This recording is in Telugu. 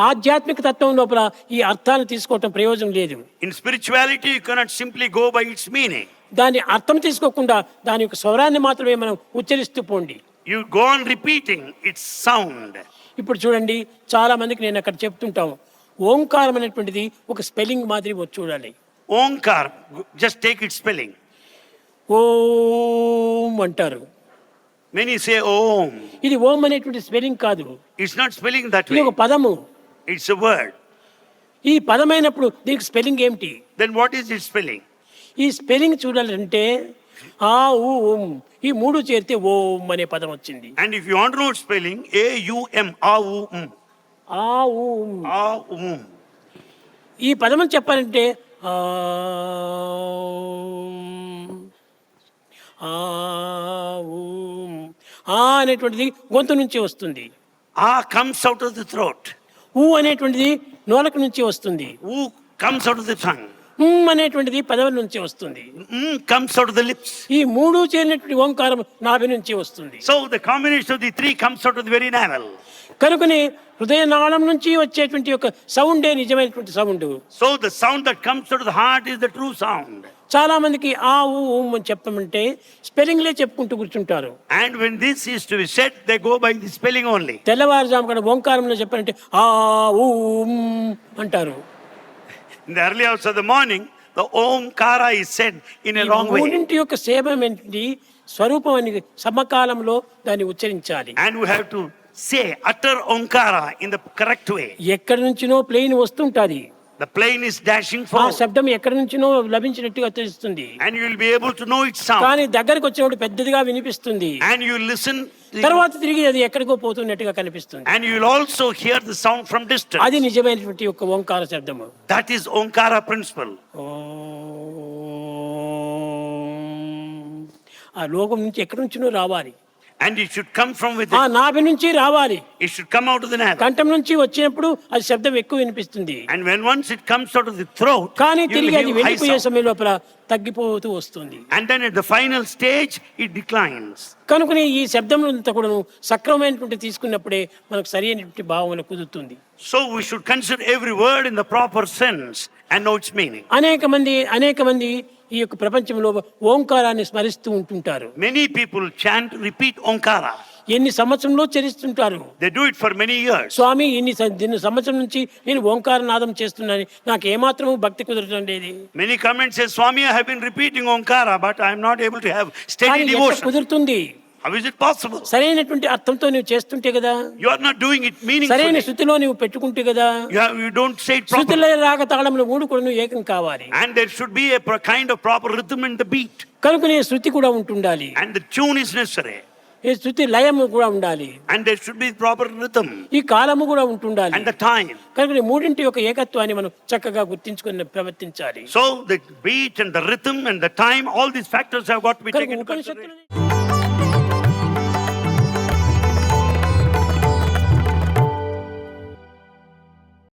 ఆధ్యాత్మిక తత్వం లోపల ఈ అర్థాన్ని తీసుకోవటం ప్రయోజనం లేదు. In spirituality, you cannot simply go by its meaning. దాని అర్థం తీసుకోకుండా దాని యొక్క స్వరాన్ని మాత్రమే మనం ఉచ్చరిస్తూ పోండి. You go on repeating its sound. ఇప్పుడు చూడండి, చాలా మందికి నేను అక్కడ చెప్తుంటాం, ఓంకారం అనేటువంటిది ఒక స్పెల్లింగ్ మాదిరి చూడాలి. Omkar, just take its spelling. ఓం అంటారు. Many say Om. ఇది ఓం అనేటువంటి స్పెల్లింగ్ కాదు, It's not spelling that ఇది way. ఒక పదము. It's a word. ఈ పదమైనప్పుడు దీనికి స్పెల్లింగ్ ఏమిటి? Then what is its spelling? ఈ స్పెల్లింగ్ చూడాలంటే ఆ ఊ ఉం ఈ మూడు చేరితే ఓం అనే పదం వచ్చింది. And if you want to know its spelling, A-U-M, A-U-M. ఆ ఊ ఉం. A-U-M. ఈ పదం చెప్పాలంటే ఆ అనేటువంటిది గొంతు నుంచి వస్తుంది. A comes out of the throat. ఊ అనేటువంటిది నోలక నుంచి వస్తుంది. U comes out of the tongue. అనేటువంటిది పదవుల నుంచి వస్తుంది. Comes out of the lips. ఈ మూడు చేరినటువంటి ఓంకారం నాభి నుంచి వస్తుంది. So the combination of the three comes out of the very navel. కనుకనే హృదయ నాళం నుంచి వచ్చేటువంటి ఒక సౌండే నిజమైనటువంటి sound. So the sound that comes out of the heart is the true sound. చాలా మందికి ఆ ఊ ఊం అని చెప్పమంటే స్పెల్లింగ్లే చెప్పుకుంటూ కూర్చుంటారు. And when this is to be said, they go by the spelling only. తెల్లవారుజాము కూడా ఓంకారంలో చెప్పాలంటే ఆ ఊం అంటారు. In the early hours of the morning, the Omkara is said in a wrong way. మూడింటి యొక్క సేవం ఏంటి? స్వరూపం అని సమకాలంలో దాన్ని ఉచ్చరించాలి. And we have to say, utter Omkara in the correct way. ఎక్కడి నుంచినో ప్లేన్ వస్తుంటుంది. The plane is dashing ఆ forward. శబ్దం ఎక్కడి నుంచినో లభించినట్టుగా తెలుస్తుంది. And you will be able to know its sound. కానీ దగ్గరకు వచ్చినప్పుడు పెద్దదిగా వినిపిస్తుంది. And you listen. తర్వాత తిరిగి అది ఎక్కడికో పోతున్నట్టుగా కనిపిస్తుంది. And you will also hear the sound from distance. అది నిజమైనటువంటి ఒక ఓంకార శబ్దము. That is Omkara principle. ఆ లోకం నుంచి ఎక్కడి నుంచినో రావాలి. And it should come from ఆ within. నాభి నుంచి రావాలి. It should come out of the navel. కంఠం నుంచి వచ్చినప్పుడు అది శబ్దం ఎక్కువ వినిపిస్తుంది. And when once it comes out of the throat, కానీ you will తిరిగి అది hear high వెళ్ళిపోయే sound. సమయం లోపల తగ్గిపోతూ వస్తుంది. And then at the final stage, it declines. కనుకనే ఈ శబ్దములంతా కూడా సక్రమమైనటువంటి తీసుకున్నప్పుడే మనకు సరి అయినటువంటి భావన కుదురుతుంది. So we should consider every word in the proper sense and know its meaning. అనేక మంది ఈ యొక్క ప్రపంచంలో ఓంకారాన్ని స్మరిస్తూ ఉంటుంటారు. Many people chant, repeat Omkara. ఎన్ని సంవత్సరంలో చరిస్తుంటారు. They do it for many years. స్వామి ఇన్ని సంవత్సరం నుంచి నేను ఓంకార నాదం చేస్తున్నాను, నాకు ఏమాత్రం భక్తి కుదరడం లేదు. Many come and say, Swami, I have been repeating Omkara, but I am not able to have steady devotion. కుదురుతుంది. How is it possible? సరైనటువంటి అర్థంతో నువ్వు చేస్తుంటే కదా, You are not doing it meaningfully. సరైన శృతిలో నువ్వు పెట్టుకుంటే కదా. You don't say it properly. శృతిలో రాగ తాళములు మూడు కూడా నువ్వు ఏకం కావాలి. And there should be a kind of proper rhythm in the beat. కనుకనే శృతి కూడా ఉంటుండాలి. And the tune is necessary. ఈ శృతి లయము కూడా ఉండాలి. And there should be proper rhythm. ఈ కాలము కూడా ఉంటుండాలి. And the time. కనుక మూడింటి యొక్క ఏకత్వాన్ని మనం చక్కగా గుర్తించుకొని ప్రవర్తించాలి. So the beat and the rhythm and the time, all these factors have got to be taken into consideration.